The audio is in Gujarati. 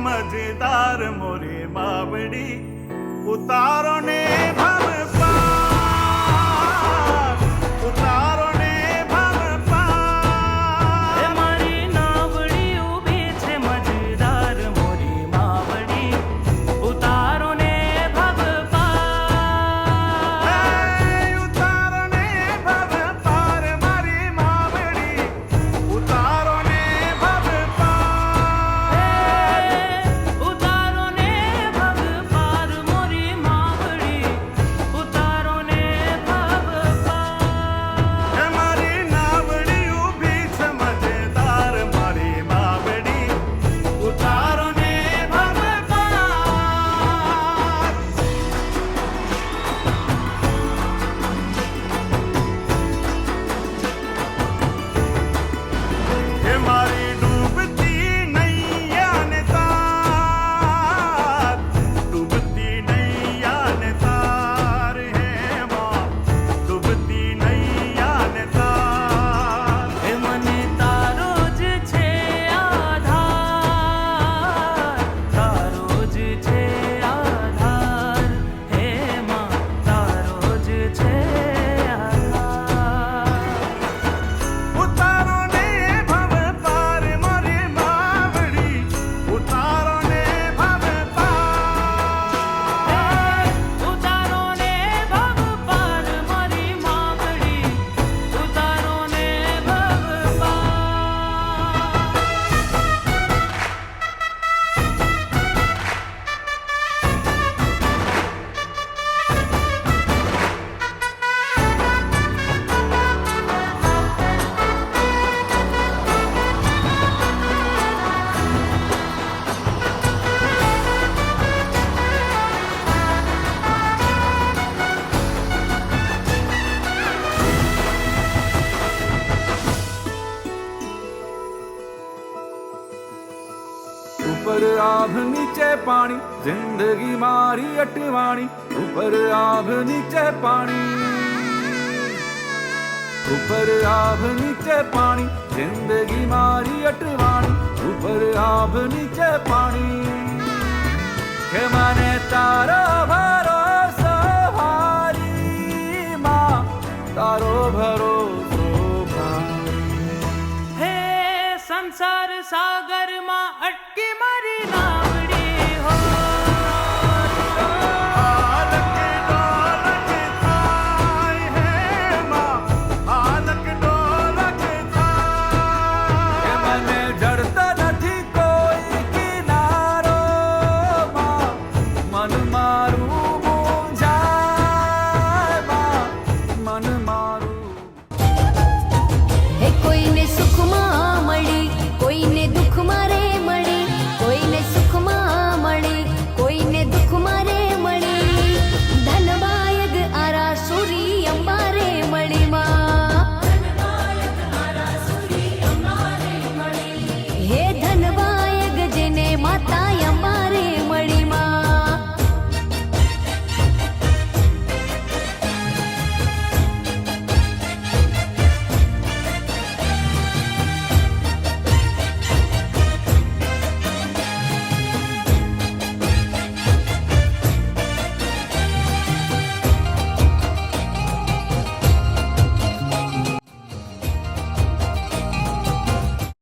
મજેદાર મોરે બાવડી ઉતારો ને ભવ પાર, ઉતારો ને ભવ પાર. મારી નાવડી ઊભી છે મજેદાર મોરી માવડી ઉતારો ને ભવ પાર, ઉતારો ને ભવ પાર મારી માવડી ઉતારો ને ભવ પાર. ઉતારો ને ભવ પાર મોરી માવડી ઉતારો ને ભવ પાર. મારી નાવડી ઊભી છે મજેદાર મારી માવડી ઉતારો ને ભવ પાર. હે મારી ડૂબતી નૈયા ને તાર, ડૂબતી નૈયા ને તાર, હે માં ડૂબતી નૈયા ને તાર. હે મને તારો જ છે આધાર, તારો જ છે આધાર, હે માં તારો જ છે આધાર. ઉતારો ને ભવ પાર મારી માવડી ઉતારો ને ભવ પાર. ઉતારો ને ભવ પાર મારી માવડી ઉતારો ને ભવ ઉપર આભ નીચે પાણી, જિંદગી મારી અટવાણી. ઉપર આભ નીચે પાણી, ઉપર આભ નીચે પાણી, જિંદગી મારી અટવાણી. ઉપર આભ નીચે પાણી, કે મને તારો ભરોસો ભારી માં, તારો ભરોસો ભારી. હે સંસાર સાગરમાં અટકી